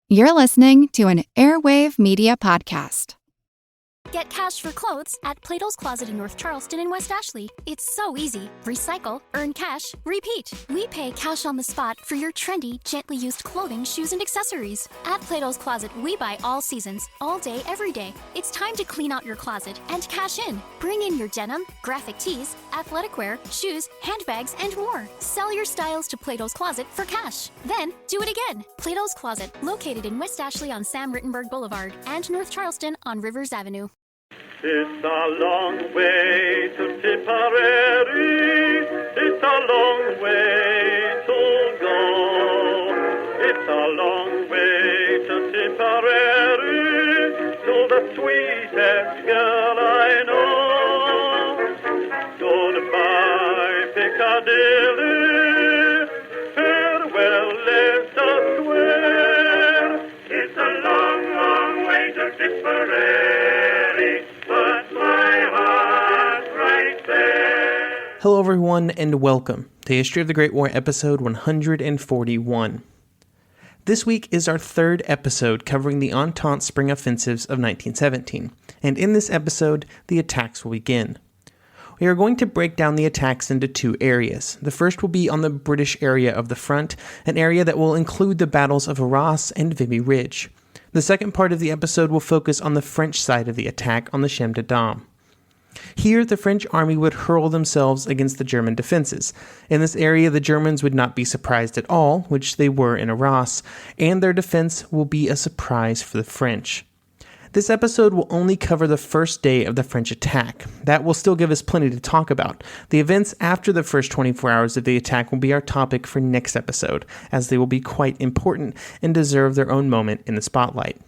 You're listening to an Airwave Media Podcast. Get cash for clothes at Plato's Closet in North Charleston and West Ashley. It's so easy. Recycle, earn cash, repeat. We pay cash on the spot for your trendy, gently used clothing, shoes, and accessories. At Plato's Closet, we buy all seasons, all day, every day. It's time to clean out your closet and cash in. Bring in your denim, graphic tees, athletic wear, shoes, handbags, and more. Sell your styles to Plato's Closet for cash. Then, do it again. Plato's Closet, located in West Ashley on Sam Rittenberg Boulevard and North Charleston on Rivers Avenue. It's a long way to Tipperary, it's a long way to go. It's a long way to Tipperary, to the sweetest girl I know. Goodbye, Piccadilly, farewell, Leicester Square. It's a long, long way to Tipperary. Hello everyone and welcome to History of the Great War episode 141. This week is our third episode covering the Entente Spring Offensives of 1917, and in this episode, the attacks will begin. We are going to break down the attacks into two areas. The first will be on the British area of the front, an area that will include the battles of Arras and Vimy Ridge. The second part of the episode will focus on the French side of the attack on the Chemin des Dames. Here, the French army would hurl themselves against the German defenses. In this area, the Germans would not be surprised at all, which they were in Arras, and their defense will be a surprise for the French. This episode will only cover the first day of the French attack. That will still give us plenty to talk about. The events after the first 24 hours of the attack will be our topic for next episode, as they will be quite important and deserve their own moment in the spotlight.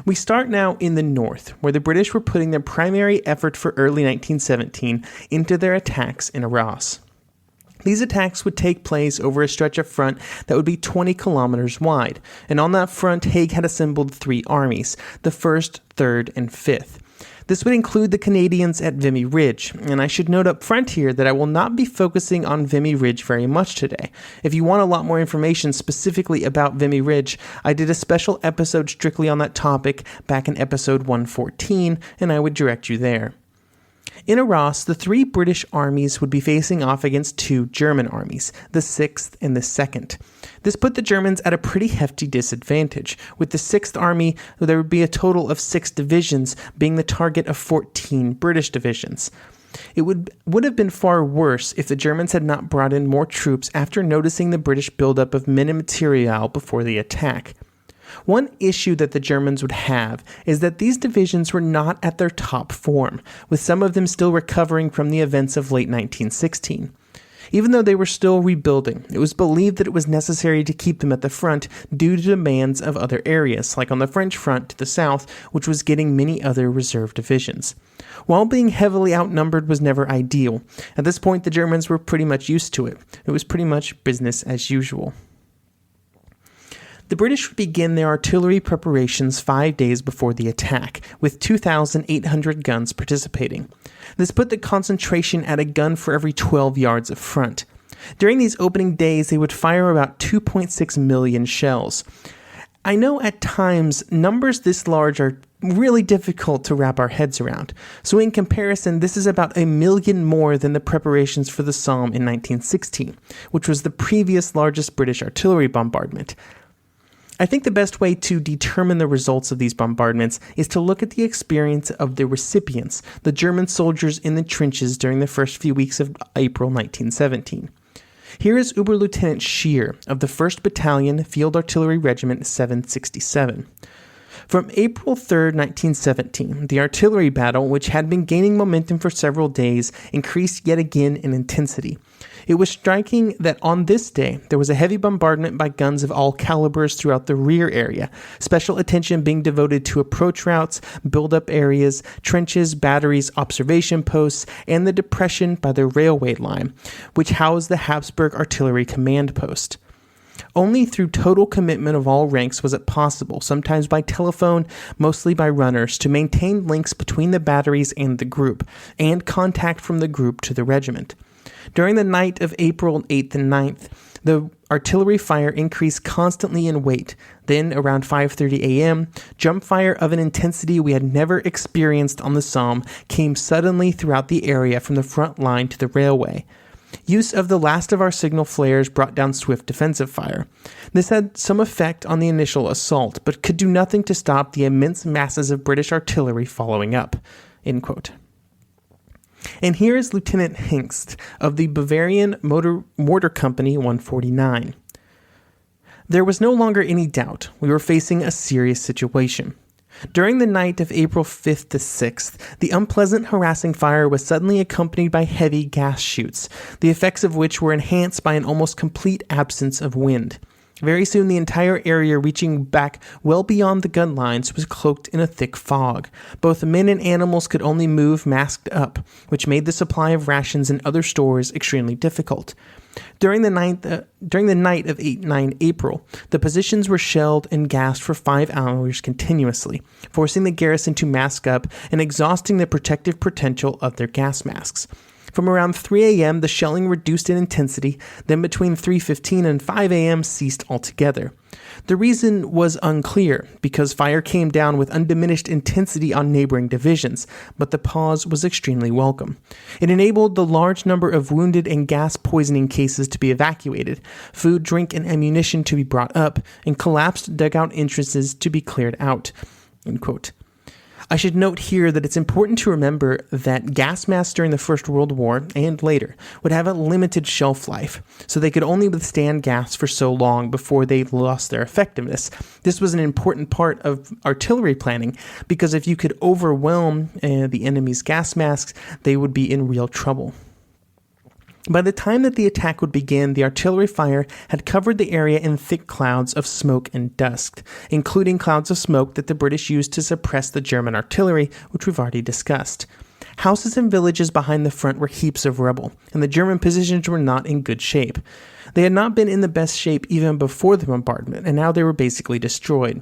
We start now in the north, where the British were putting their primary effort for early 1917 into their attacks in Arras. These attacks would take place over a stretch of front that would be 20 kilometers wide, and on that front, Haig had assembled three armies, the 1st, 3rd, and 5th. This would include the Canadians at Vimy Ridge, and I should note up front here that I will not be focusing on Vimy Ridge very much today. If you want a lot more information specifically about Vimy Ridge, I did a special episode strictly on that topic back in episode 114, and I would direct you there. In Arras, the three British armies would be facing off against two German armies, the 6th and the 2nd. This put the Germans at a pretty hefty disadvantage. With the 6th Army, there would be a total of 6 divisions, being the target of 14 British divisions. It would have been far worse if the Germans had not brought in more troops after noticing the British buildup of men and material before the attack. One issue that the Germans would have is that these divisions were not at their top form, with some of them still recovering from the events of late 1916. Even though they were still rebuilding, it was believed that it was necessary to keep them at the front due to demands of other areas, like on the French front to the south, which was getting many other reserve divisions. While being heavily outnumbered was never ideal, at this point the Germans were pretty much used to it. It was pretty much business as usual. The British would begin their artillery preparations 5 days before the attack, with 2,800 guns participating. This put the concentration at a gun for every 12 yards of front. During these opening days, they would fire about 2.6 million shells. I know at times numbers this large are really difficult to wrap our heads around. So in comparison, this is about 1 million more than the preparations for the Somme in 1916, which was the previous largest British artillery bombardment. I think the best way to determine the results of these bombardments is to look at the experience of the recipients, the German soldiers in the trenches during the first few weeks of April 1917. Here is Oberlieutenant Scheer of the 1st Battalion, Field Artillery Regiment 767. From April 3, 1917, the artillery battle, which had been gaining momentum for several days, increased yet again in intensity. It was striking that on this day, there was a heavy bombardment by guns of all calibers throughout the rear area, special attention being devoted to approach routes, build-up areas, trenches, batteries, observation posts, and the depression by the railway line, which housed the Habsburg Artillery Command Post. Only through total commitment of all ranks was it possible, sometimes by telephone, mostly by runners, to maintain links between the batteries and the group, and contact from the group to the regiment. During the night of April 8th and 9th, The artillery fire increased constantly in weight. Then, around 5:30 a.m., jump fire of an intensity we had never experienced on the Somme came suddenly throughout the area from the front line to the railway. Use of the last of our signal flares brought down swift defensive fire. This had some effect on the initial assault, but could do nothing to stop the immense masses of British artillery following up." End quote. And here is Lieutenant Hengst of the Bavarian Mortar Company 149. "There was no longer any doubt we were facing a serious situation. During the night of April 5th to 6th, the unpleasant harassing fire was suddenly accompanied by heavy gas shoots, the effects of which were enhanced by an almost complete absence of wind. Very soon the entire area reaching back well beyond the gun lines was cloaked in a thick fog. Both men and animals could only move masked up, which made the supply of rations and other stores extremely difficult. During the night of 8-9 April, the positions were shelled and gassed for 5 hours continuously, forcing the garrison to mask up and exhausting the protective potential of their gas masks. From around 3 a.m., the shelling reduced in intensity, then between 3:15 and 5 a.m. ceased altogether. The reason was unclear, because fire came down with undiminished intensity on neighboring divisions, but the pause was extremely welcome. It enabled the large number of wounded and gas poisoning cases to be evacuated, food, drink, and ammunition to be brought up, and collapsed dugout entrances to be cleared out." End quote. I should note here that it's important to remember that gas masks during the First World War and later would have a limited shelf life, so they could only withstand gas for so long before they lost their effectiveness. This was an important part of artillery planning, because if you could overwhelm the enemy's gas masks, they would be in real trouble. By the time that the attack would begin, the artillery fire had covered the area in thick clouds of smoke and dust, including clouds of smoke that the British used to suppress the German artillery, which we've already discussed. Houses and villages behind the front were heaps of rubble, and the German positions were not in good shape. They had not been in the best shape even before the bombardment, and now they were basically destroyed.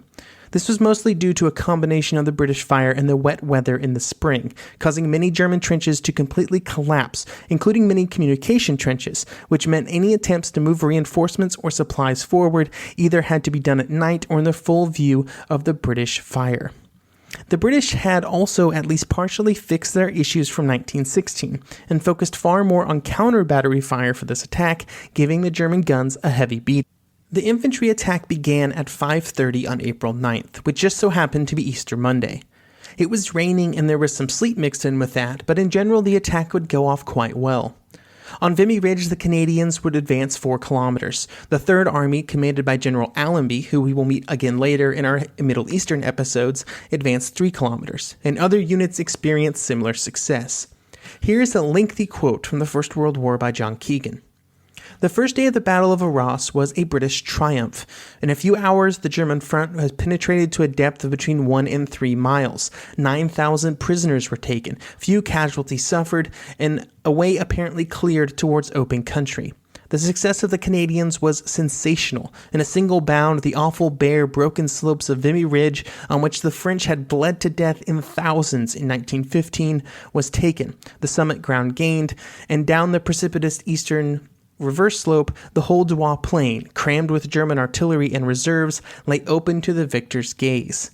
This was mostly due to a combination of the British fire and the wet weather in the spring, causing many German trenches to completely collapse, including many communication trenches, which meant any attempts to move reinforcements or supplies forward either had to be done at night or in the full view of the British fire. The British had also at least partially fixed their issues from 1916 and focused far more on counter-battery fire for this attack, giving the German guns a heavy beat. The infantry attack began at 5:30 on April 9th, which just so happened to be Easter Monday. It was raining and there was some sleet mixed in with that, but in general the attack would go off quite well. On Vimy Ridge, the Canadians would advance 4 kilometers. The 3rd Army, commanded by General Allenby, who we will meet again later in our Middle Eastern episodes, advanced 3 kilometers, and other units experienced similar success. Here is a lengthy quote from the First World War by John Keegan. "The first day of the Battle of Arras was a British triumph. In a few hours, the German front has penetrated to a depth of between 1 and 3 miles. 9,000 prisoners were taken, few casualties suffered, and a way apparently cleared towards open country. The success of the Canadians was sensational. In a single bound, the awful bare, broken slopes of Vimy Ridge, on which the French had bled to death in thousands in 1915, was taken, the summit ground gained, and down the precipitous eastern reverse slope, the whole Duois plain, crammed with German artillery and reserves, lay open to the victor's gaze.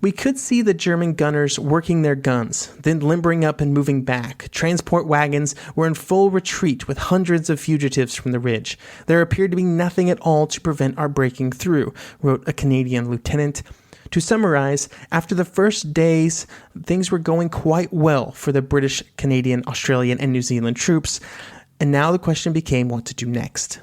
We could see the German gunners working their guns, then limbering up and moving back. Transport wagons were in full retreat with hundreds of fugitives from the ridge. There appeared to be nothing at all to prevent our breaking through," wrote a Canadian lieutenant. To summarize, after the first days, things were going quite well for the British, Canadian, Australian, and New Zealand troops, and now the question became what to do next.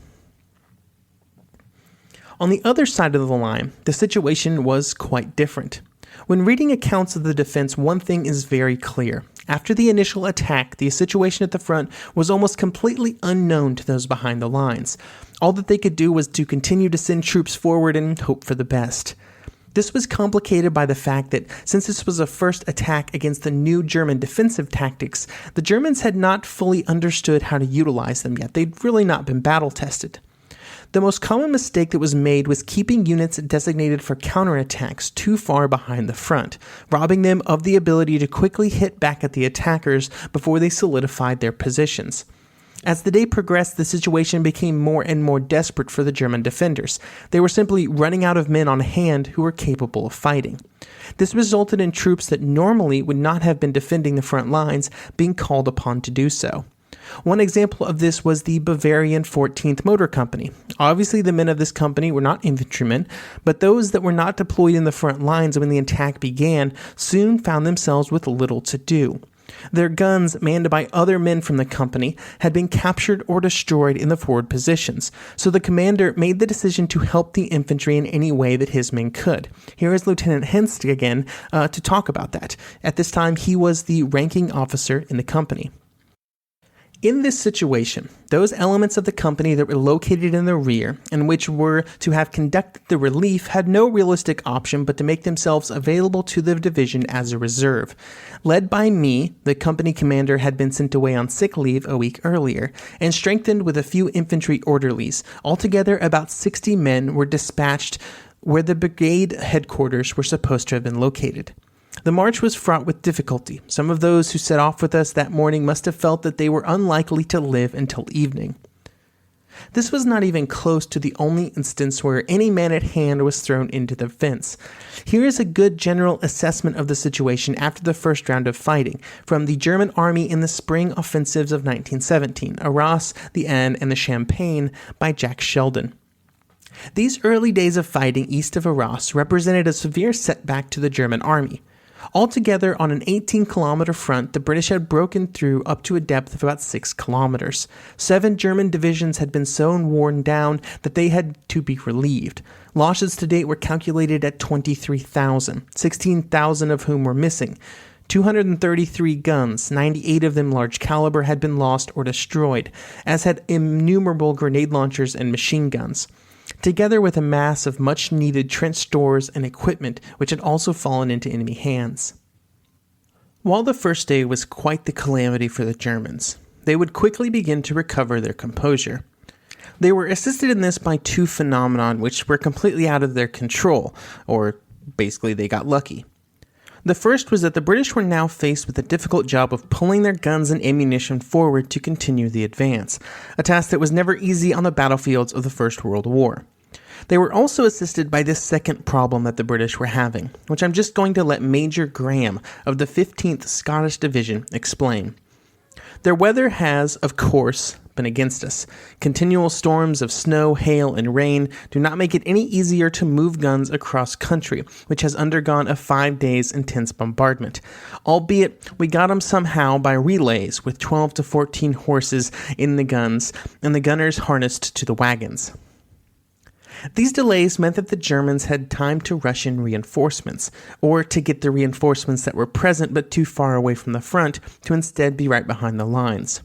On the other side of the line, the situation was quite different. When reading accounts of the defense, one thing is very clear. After the initial attack, the situation at the front was almost completely unknown to those behind the lines. All that they could do was to continue to send troops forward and hope for the best. This was complicated by the fact that since this was a first attack against the new German defensive tactics, the Germans had not fully understood how to utilize them yet. They'd really not been battle-tested. The most common mistake that was made was keeping units designated for counterattacks too far behind the front, robbing them of the ability to quickly hit back at the attackers before they solidified their positions. As the day progressed, the situation became more and more desperate for the German defenders. They were simply running out of men on hand who were capable of fighting. This resulted in troops that normally would not have been defending the front lines being called upon to do so. One example of this was the Bavarian 14th Motor Company. Obviously, the men of this company were not infantrymen, but those that were not deployed in the front lines when the attack began soon found themselves with little to do. Their guns, manned by other men from the company, had been captured or destroyed in the forward positions, so the commander made the decision to help the infantry in any way that his men could. Here is Lieutenant Henst again to talk about that. At this time, he was the ranking officer in the company. In this situation, those elements of the company that were located in the rear and which were to have conducted the relief had no realistic option but to make themselves available to the division as a reserve. Led by me, the company commander had been sent away on sick leave a week earlier and strengthened with a few infantry orderlies. Altogether, about 60 men were dispatched where the brigade headquarters were supposed to have been located. The march was fraught with difficulty. Some of those who set off with us that morning must have felt that they were unlikely to live until evening. This was not even close to the only instance where any man at hand was thrown into the fence. Here is a good general assessment of the situation after the first round of fighting from the German army in the spring offensives of 1917, Arras, the Aisne, and the Champagne by Jack Sheldon. These early days of fighting east of Arras represented a severe setback to the German army. Altogether, on an 18-kilometer front, the British had broken through up to a depth of about 6 kilometers. 7 German divisions had been so worn down that they had to be relieved. Losses to date were calculated at 23,000, 16,000 of whom were missing. 233 guns, 98 of them large caliber, had been lost or destroyed, as had innumerable grenade launchers and machine guns, together with a mass of much-needed trench stores and equipment which had also fallen into enemy hands. While the first day was quite the calamity for the Germans, they would quickly begin to recover their composure. They were assisted in this by 2 phenomena which were completely out of their control, or basically they got lucky. The first was that the British were now faced with the difficult job of pulling their guns and ammunition forward to continue the advance, a task that was never easy on the battlefields of the First World War. They were also assisted by this second problem that the British were having, which I'm just going to let Major Graham of the 15th Scottish Division explain. Their weather has, of course, been against us. Continual storms of snow, hail, and rain do not make it any easier to move guns across country, which has undergone a 5 days intense bombardment. Albeit, we got them somehow by relays with 12 to 14 horses in the guns and the gunners harnessed to the wagons. These delays meant that the Germans had time to rush in reinforcements, or to get the reinforcements that were present but too far away from the front to instead be right behind the lines.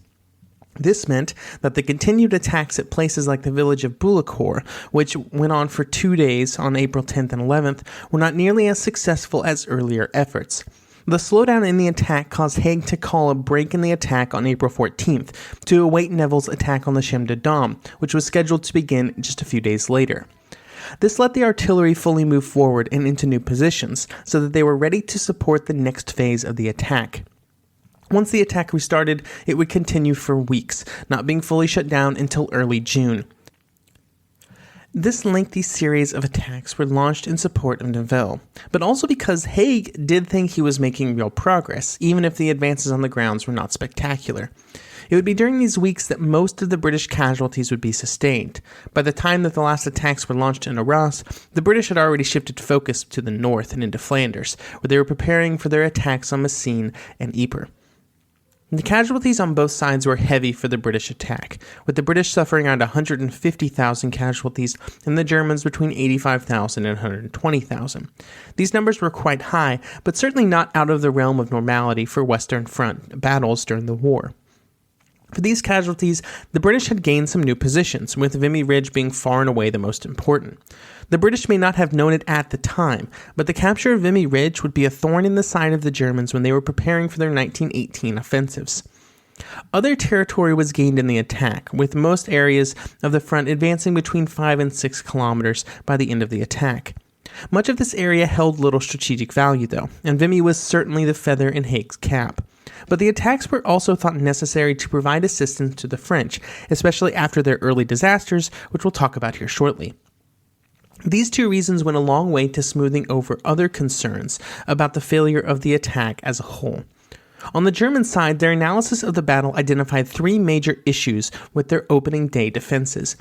This meant that the continued attacks at places like the village of Bullecourt, which went on for 2 days on April 10th and 11th, were not nearly as successful as earlier efforts. The slowdown in the attack caused Haig to call a break in the attack on April 14th to await Neville's attack on the Chemin des Dames, which was scheduled to begin just a few days later. This let the artillery fully move forward and into new positions, so that they were ready to support the next phase of the attack. Once the attack restarted, it would continue for weeks, not being fully shut down until early June. This lengthy series of attacks were launched in support of Nivelle, but also because Haig did think he was making real progress, even if the advances on the grounds were not spectacular. It would be during these weeks that most of the British casualties would be sustained. By the time that the last attacks were launched in Arras, the British had already shifted focus to the north and into Flanders, where they were preparing for their attacks on Messines and Ypres. The casualties on both sides were heavy for the British attack, with the British suffering around 150,000 casualties and the Germans between 85,000 and 120,000. These numbers were quite high, but certainly not out of the realm of normality for Western Front battles during the war. For these casualties, the British had gained some new positions, with Vimy Ridge being far and away the most important. The British may not have known it at the time, but the capture of Vimy Ridge would be a thorn in the side of the Germans when they were preparing for their 1918 offensives. Other territory was gained in the attack, with most areas of the front advancing between 5 and 6 kilometers by the end of the attack. Much of this area held little strategic value, though, and Vimy was certainly the feather in Haig's cap. But the attacks were also thought necessary to provide assistance to the French, especially after their early disasters, which we'll talk about here shortly. These two reasons went a long way to smoothing over other concerns about the failure of the attack as a whole. On the German side, their analysis of the battle identified three major issues with their opening day defenses.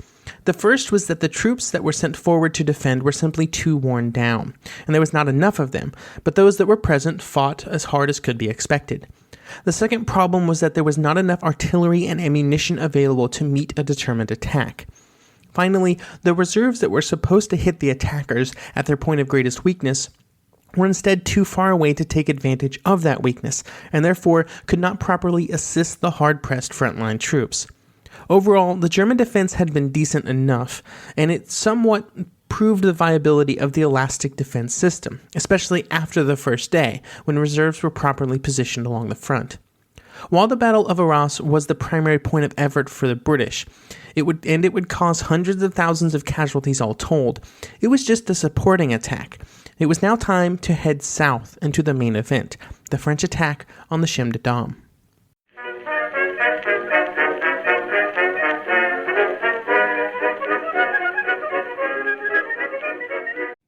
The first was that the troops that were sent forward to defend were simply too worn down, and there was not enough of them, but those that were present fought as hard as could be expected. The second problem was that there was not enough artillery and ammunition available to meet a determined attack. Finally, the reserves that were supposed to hit the attackers at their point of greatest weakness were instead too far away to take advantage of that weakness, and therefore could not properly assist the hard-pressed frontline troops. Overall, the German defense had been decent enough, and it somewhat proved the viability of the elastic defense system, especially after the first day, when reserves were properly positioned along the front. While the Battle of Arras was the primary point of effort for the British, it would cause hundreds of thousands of casualties all told, it was just a supporting attack. It was now time to head south and to the main event, the French attack on the Chemin des Dames.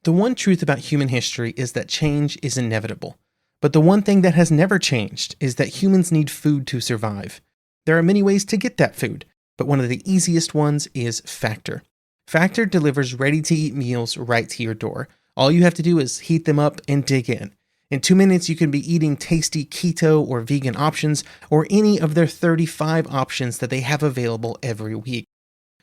The one truth about human history is that change is inevitable. But the one thing that has never changed is that humans need food to survive. There are many ways to get that food, but one of the easiest ones is Factor. Factor delivers ready-to-eat meals right to your door. All you have to do is heat them up and dig in. In 2 minutes, you can be eating tasty keto or vegan options, or any of their 35 options that they have available every week.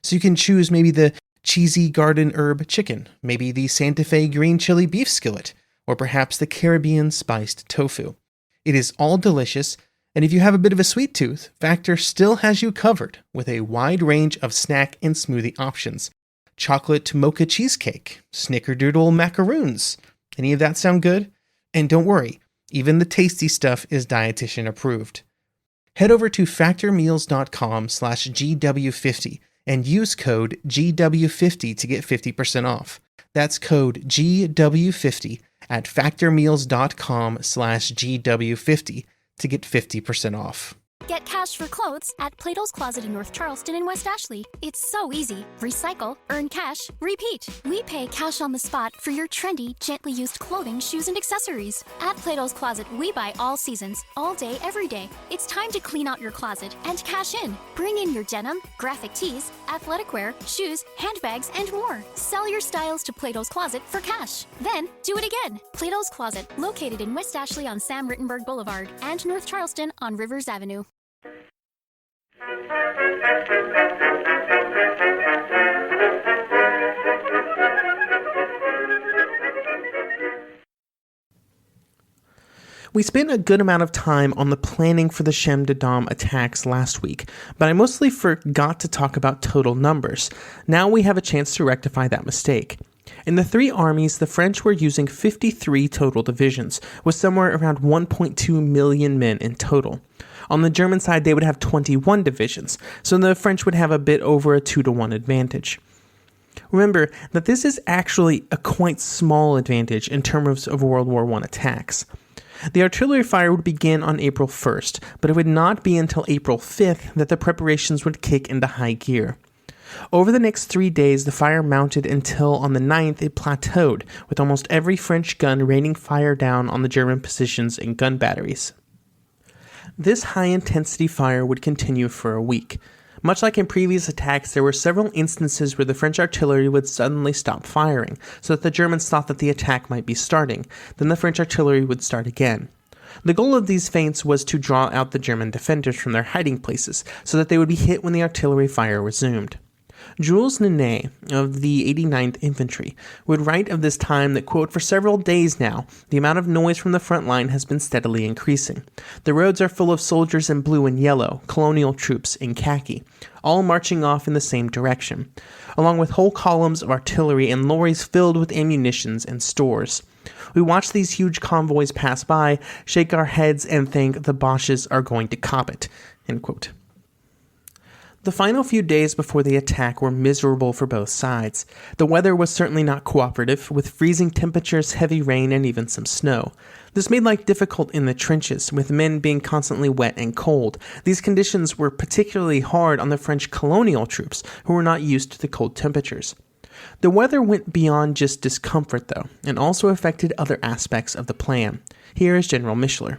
So you can choose maybe the cheesy garden herb chicken, maybe the Santa Fe green chili beef skillet, or perhaps the Caribbean spiced tofu. It is all delicious, and if you have a bit of a sweet tooth, Factor still has you covered with a wide range of snack and smoothie options. Chocolate mocha cheesecake, snickerdoodle macaroons. Any of that sound good? And don't worry, even the tasty stuff is dietitian approved. Head over to factormeals.com/GW50 and use code GW50 to get 50% off. That's code GW50 at factormeals.com/GW50 to get 50% off. Get cash for clothes at Plato's Closet in North Charleston and West Ashley. It's so easy. Recycle, earn cash, repeat. We pay cash on the spot for your trendy, gently used clothing, shoes, and accessories. At Plato's Closet, we buy all seasons, all day, every day. It's time to clean out your closet and cash in. Bring in your denim, graphic tees, athletic wear, shoes, handbags, and more. Sell your styles to Plato's Closet for cash. Then, do it again. Plato's Closet, located in West Ashley on Sam Rittenberg Boulevard and North Charleston on Rivers Avenue. We spent a good amount of time on the planning for the Chemin des Dames attacks last week, but I mostly forgot to talk about total numbers. Now we have a chance to rectify that mistake. In the three armies, the French were using 53 total divisions, with somewhere around 1.2 million men in total. On the German side, they would have 21 divisions, so the French would have a bit over a 2-to-1 advantage. Remember that this is actually a quite small advantage in terms of World War I attacks. The artillery fire would begin on April 1st, but it would not be until April 5th that the preparations would kick into high gear. Over the next 3 days, the fire mounted until on the 9th it plateaued, with almost every French gun raining fire down on the German positions and gun batteries. This high-intensity fire would continue for a week. Much like in previous attacks, there were several instances where the French artillery would suddenly stop firing, so that the Germans thought that the attack might be starting. Then the French artillery would start again. The goal of these feints was to draw out the German defenders from their hiding places, so that they would be hit when the artillery fire resumed. Jules Nenay of the 89th Infantry would write of this time that, quote, "For several days now, the amount of noise from the front line has been steadily increasing. The roads are full of soldiers in blue and yellow, colonial troops in khaki, all marching off in the same direction, along with whole columns of artillery and lorries filled with ammunitions and stores. We watch these huge convoys pass by, shake our heads, and think the Boches are going to cop it," end quote. The final few days before the attack were miserable for both sides. The weather was certainly not cooperative, with freezing temperatures, heavy rain, and even some snow. This made life difficult in the trenches, with men being constantly wet and cold. These conditions were particularly hard on the French colonial troops, who were not used to the cold temperatures. The weather went beyond just discomfort, though, and also affected other aspects of the plan. Here is General Mischler.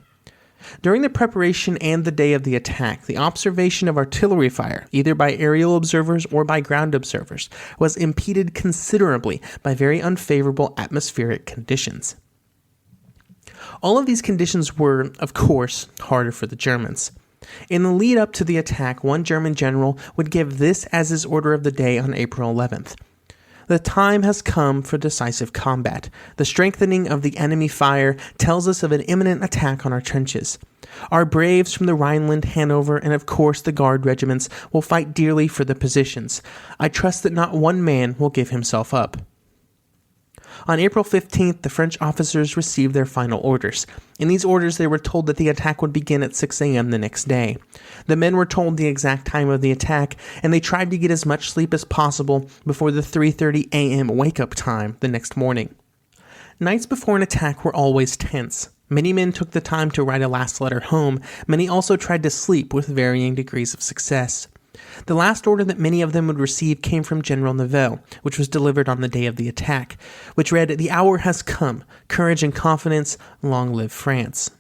During the preparation and the day of the attack, the observation of artillery fire, either by aerial observers or by ground observers, was impeded considerably by very unfavorable atmospheric conditions. All of these conditions were, of course, harder for the Germans. In the lead up to the attack, one German general would give this as his order of the day on April 11th. The time has come for decisive combat. The strengthening of the enemy fire tells us of an imminent attack on our trenches. Our braves from the Rhineland, Hanover, and of course the Guard regiments will fight dearly for the positions. I trust that not one man will give himself up. On April 15th, the French officers received their final orders. In these orders, they were told that the attack would begin at 6 a.m. the next day. The men were told the exact time of the attack, and they tried to get as much sleep as possible before the 3:30 a.m. wake-up time the next morning. Nights before an attack were always tense. Many men took the time to write a last letter home. Many also tried to sleep with varying degrees of success. The last order that many of them would receive came from General Nivelle, which was delivered on the day of the attack, which read, "The hour has come. Courage and confidence. Long live France."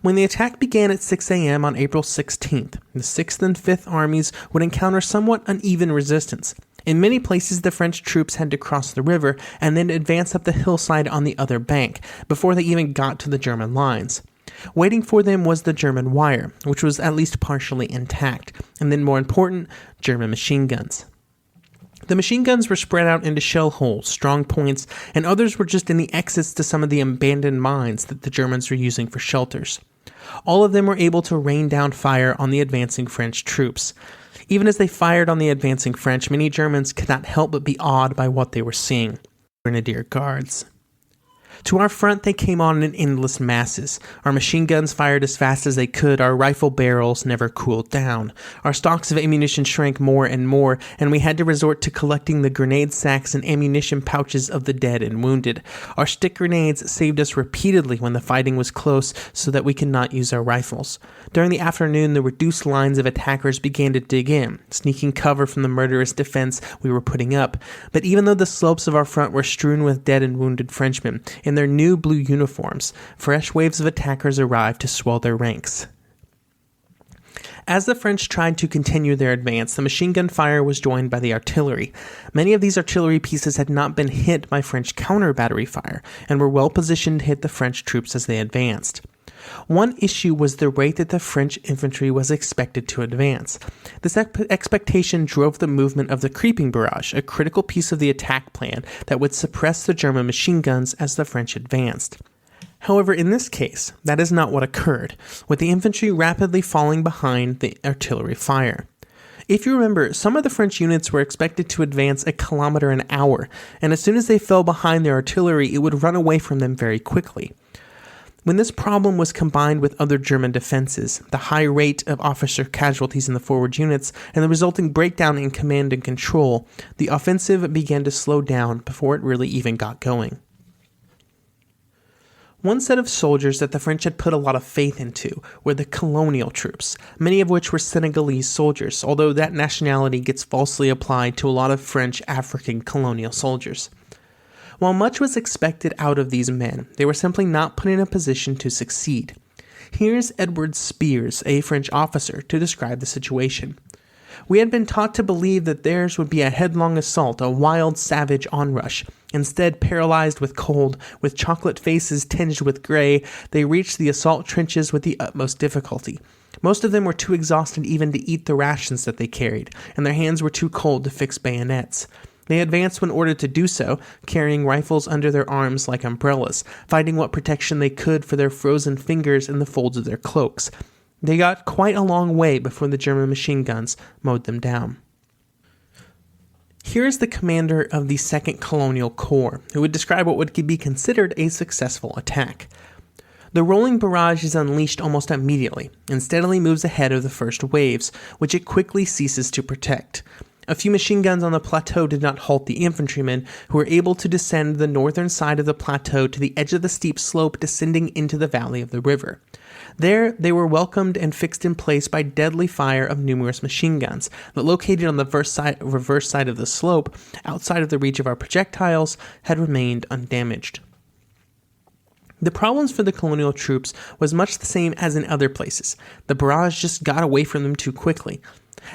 When the attack began at 6 a.m. on April 16th, the 6th and 5th Armies would encounter somewhat uneven resistance. In many places, the French troops had to cross the river and then advance up the hillside on the other bank before they even got to the German lines. Waiting for them was the German wire, which was at least partially intact, and then more important, German machine guns. The machine guns were spread out into shell holes, strong points, and others were just in the exits to some of the abandoned mines that the Germans were using for shelters. All of them were able to rain down fire on the advancing French troops. Even as they fired on the advancing French, many Germans could not help but be awed by what they were seeing. Grenadier Guards. To our front, they came on in endless masses. Our machine guns fired as fast as they could. Our rifle barrels never cooled down. Our stocks of ammunition shrank more and more, and we had to resort to collecting the grenade sacks and ammunition pouches of the dead and wounded. Our stick grenades saved us repeatedly when the fighting was close so that we could not use our rifles. During the afternoon, the reduced lines of attackers began to dig in, sneaking cover from the murderous defense we were putting up. But even though the slopes of our front were strewn with dead and wounded Frenchmen, in their new blue uniforms, fresh waves of attackers arrived to swell their ranks. As the French tried to continue their advance, the machine gun fire was joined by the artillery. Many of these artillery pieces had not been hit by French counter-battery fire and were well positioned to hit the French troops as they advanced. One issue was the rate that the French infantry was expected to advance. This expectation drove the movement of the creeping barrage, a critical piece of the attack plan that would suppress the German machine guns as the French advanced. However, in this case, that is not what occurred, with the infantry rapidly falling behind the artillery fire. If you remember, some of the French units were expected to advance a kilometer an hour, and as soon as they fell behind their artillery, it would run away from them very quickly. When this problem was combined with other German defenses, the high rate of officer casualties in the forward units, and the resulting breakdown in command and control, the offensive began to slow down before it really even got going. One set of soldiers that the French had put a lot of faith into were the colonial troops, many of which were Senegalese soldiers, although that nationality gets falsely applied to a lot of French African colonial soldiers. While much was expected out of these men, they were simply not put in a position to succeed. Here's Edward Spears, a French officer, to describe the situation. "We had been taught to believe that theirs would be a headlong assault, a wild, savage onrush. Instead, paralyzed with cold, with chocolate faces tinged with gray, they reached the assault trenches with the utmost difficulty. Most of them were too exhausted even to eat the rations that they carried, and their hands were too cold to fix bayonets. They advanced when ordered to do so, carrying rifles under their arms like umbrellas, fighting what protection they could for their frozen fingers in the folds of their cloaks. They got quite a long way before the German machine guns mowed them down." Here is the commander of the 2nd Colonial Corps, who would describe what would be considered a successful attack. The rolling barrage is unleashed almost immediately and steadily moves ahead of the first waves, which it quickly ceases to protect. A few machine guns on the plateau did not halt the infantrymen, who were able to descend the northern side of the plateau to the edge of the steep slope descending into the valley of the river. There, they were welcomed and fixed in place by deadly fire of numerous machine guns that, located on the reverse side of the slope, outside of the reach of our projectiles, had remained undamaged. The problems for the colonial troops was much the same as in other places. The barrage just got away from them too quickly.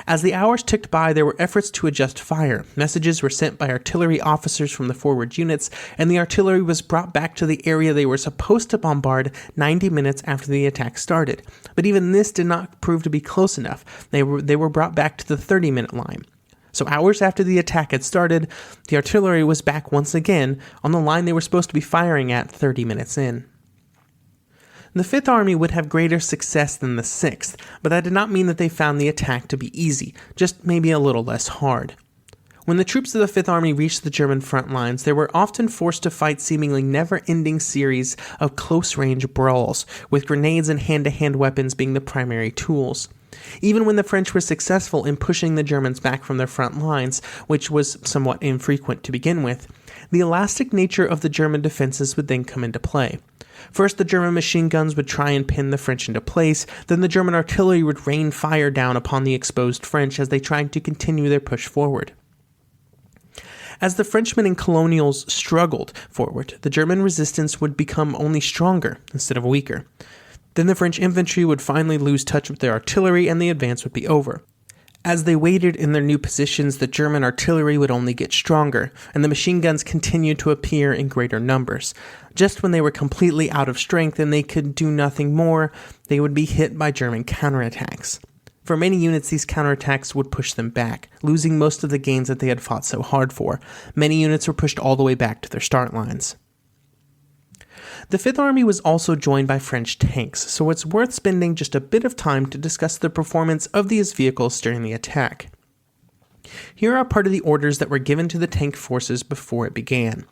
As the hours ticked by, there were efforts to adjust fire. Messages were sent by artillery officers from the forward units, and the artillery was brought back to the area they were supposed to bombard 90 minutes after the attack started. But even this did not prove to be close enough. They were brought back to the 30-minute line. So hours after the attack had started, the artillery was back once again on the line they were supposed to be firing at 30 minutes in. The Fifth Army would have greater success than the Sixth, but that did not mean that they found the attack to be easy, just maybe a little less hard. When the troops of the Fifth Army reached the German front lines, they were often forced to fight seemingly never-ending series of close-range brawls, with grenades and hand-to-hand weapons being the primary tools. Even when the French were successful in pushing the Germans back from their front lines, which was somewhat infrequent to begin with, the elastic nature of the German defenses would then come into play. First, the German machine guns would try and pin the French into place, then the German artillery would rain fire down upon the exposed French as they tried to continue their push forward. As the Frenchmen and colonials struggled forward, the German resistance would become only stronger instead of weaker. Then the French infantry would finally lose touch with their artillery and the advance would be over. As they waited in their new positions, the German artillery would only get stronger, and the machine guns continued to appear in greater numbers. Just when they were completely out of strength and they could do nothing more, they would be hit by German counterattacks. For many units, these counterattacks would push them back, losing most of the gains that they had fought so hard for. Many units were pushed all the way back to their start lines. The Fifth Army was also joined by French tanks, so it's worth spending just a bit of time to discuss the performance of these vehicles during the attack. Here are part of the orders that were given to the tank forces before it began.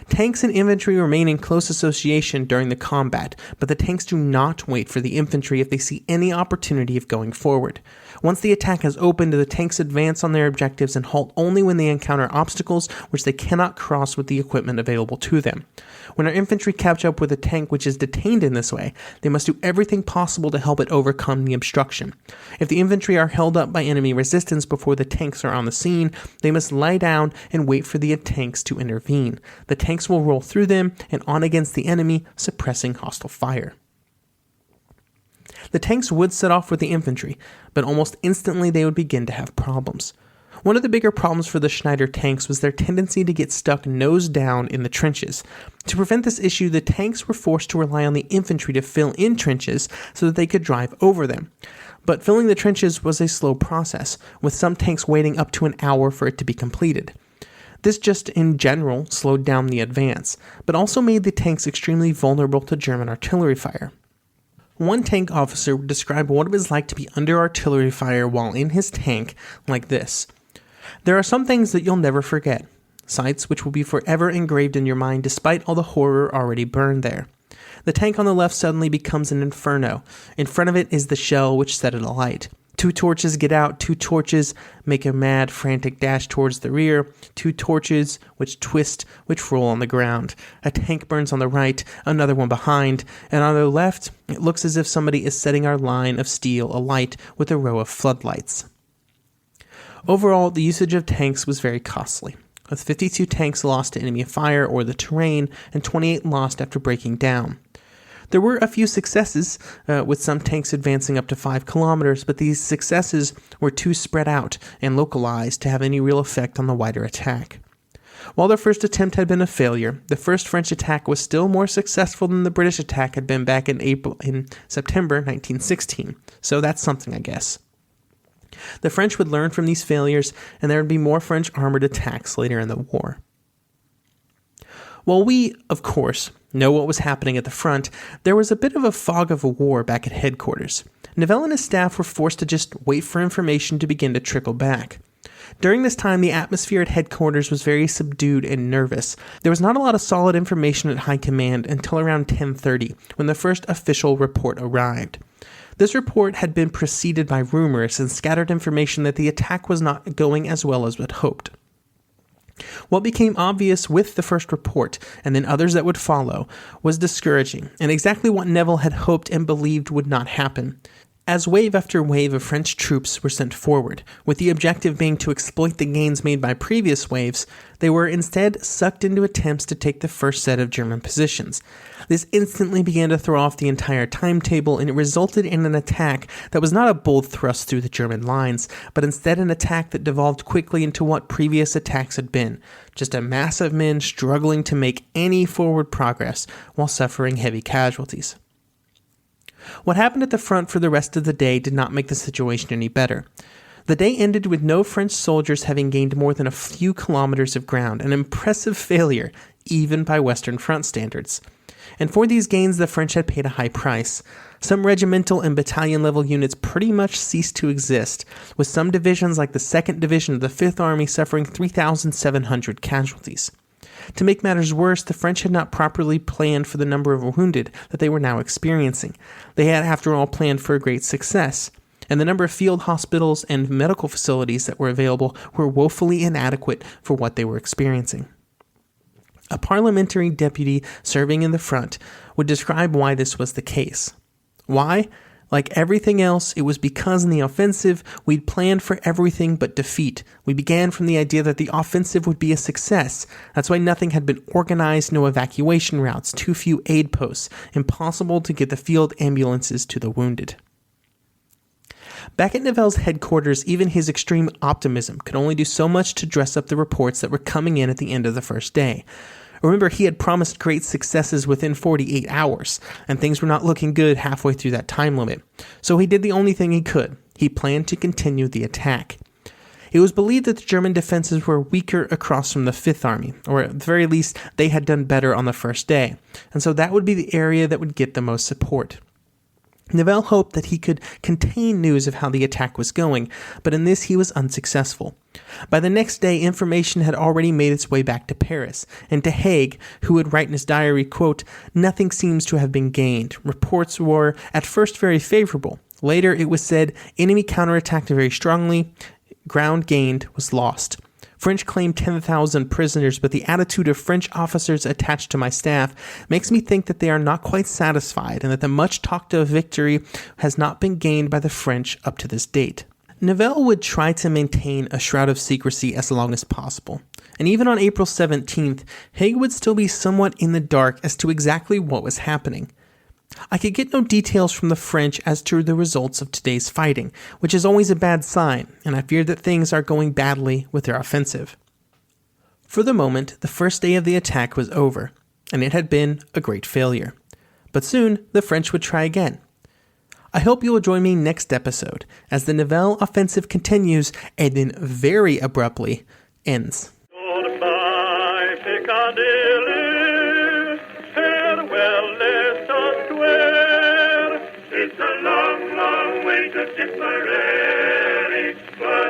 Tanks and infantry remain in close association during the combat, but the tanks do not wait for the infantry if they see any opportunity of going forward. Once the attack has opened, the tanks advance on their objectives and halt only when they encounter obstacles which they cannot cross with the equipment available to them. When our infantry catch up with a tank which is detained in this way, they must do everything possible to help it overcome the obstruction. If the infantry are held up by enemy resistance before the tanks are on the scene, they must lie down and wait for the tanks to intervene. The tanks will roll through them and on against the enemy, suppressing hostile fire. The tanks would set off with the infantry, but almost instantly they would begin to have problems. One of the bigger problems for the Schneider tanks was their tendency to get stuck nose down in the trenches. To prevent this issue, the tanks were forced to rely on the infantry to fill in trenches so that they could drive over them. But filling the trenches was a slow process, with some tanks waiting up to an hour for it to be completed. This just in general slowed down the advance, but also made the tanks extremely vulnerable to German artillery fire. One tank officer described what it was like to be under artillery fire while in his tank like this. There are some things that you'll never forget, sights which will be forever engraved in your mind despite all the horror already burned there. The tank on the left suddenly becomes an inferno. In front of it is the shell which set it alight. 2 torches get out, 2 torches make a mad, frantic dash towards the rear, 2 torches which twist, which roll on the ground. A tank burns on the right, another one behind, and on the left, it looks as if somebody is setting our line of steel alight with a row of floodlights. Overall, the usage of tanks was very costly, with 52 tanks lost to enemy fire or the terrain, and 28 lost after breaking down. There were a few successes, with some tanks advancing up to 5 kilometers, but these successes were too spread out and localized to have any real effect on the wider attack. While their first attempt had been a failure, the first French attack was still more successful than the British attack had been back in September 1916, so that's something, I guess. The French would learn from these failures, and there would be more French armored attacks later in the war. While we, of course, know what was happening at the front, there was a bit of a fog of war back at headquarters. Nivelle and his staff were forced to just wait for information to begin to trickle back. During this time, the atmosphere at headquarters was very subdued and nervous. There was not a lot of solid information at high command until around 10:30, when the first official report arrived. This report had been preceded by rumors and scattered information that the attack was not going as well as was hoped. What became obvious with the first report, and then others that would follow, was discouraging, and exactly what Nivelle had hoped and believed would not happen. As wave after wave of French troops were sent forward, with the objective being to exploit the gains made by previous waves, they were instead sucked into attempts to take the first set of German positions. This instantly began to throw off the entire timetable, and it resulted in an attack that was not a bold thrust through the German lines, but instead an attack that devolved quickly into what previous attacks had been, just a mass of men struggling to make any forward progress while suffering heavy casualties. What happened at the front for the rest of the day did not make the situation any better. The day ended with no French soldiers having gained more than a few kilometers of ground, an impressive failure, even by Western Front standards. And for these gains, the French had paid a high price. Some regimental and battalion-level units pretty much ceased to exist, with some divisions like the 2nd Division of the 5th Army suffering 3,700 casualties. To make matters worse, the French had not properly planned for the number of wounded that they were now experiencing. They had, after all, planned for a great success, and the number of field hospitals and medical facilities that were available were woefully inadequate for what they were experiencing. A parliamentary deputy serving in the front would describe why this was the case. Why? Like everything else, it was because in the offensive, we'd planned for everything but defeat. We began from the idea that the offensive would be a success. That's why nothing had been organized, no evacuation routes, too few aid posts, impossible to get the field ambulances to the wounded. Back at Nivelle's headquarters, even his extreme optimism could only do so much to dress up the reports that were coming in at the end of the first day. Remember, he had promised great successes within 48 hours, and things were not looking good halfway through that time limit. So he did the only thing he could. He planned to continue the attack. It was believed that the German defenses were weaker across from the Fifth Army, or at the very least, they had done better on the first day, and so that would be the area that would get the most support. Nivelle hoped that he could contain news of how the attack was going, but in this he was unsuccessful. By the next day, information had already made its way back to Paris, and to Haig, who would write in his diary, quote, "Nothing seems to have been gained. Reports were at first very favorable. Later it was said, enemy counterattacked very strongly. Ground gained was lost. French claimed 10,000 prisoners, but the attitude of French officers attached to my staff makes me think that they are not quite satisfied and that the much talked of victory has not been gained by the French up to this date." Nivelle would try to maintain a shroud of secrecy as long as possible, and even on April 17th, Haig would still be somewhat in the dark as to exactly what was happening. I could get no details from the French as to the results of today's fighting, which is always a bad sign, and I fear that things are going badly with their offensive. For the moment, the first day of the attack was over, and it had been a great failure. But soon, the French would try again. I hope you will join me next episode as the Nivelle offensive continues and then very abruptly ends. Goodbye, Piccadilly, farewell, Leicester Square. It's a long, long way to Tipperary, but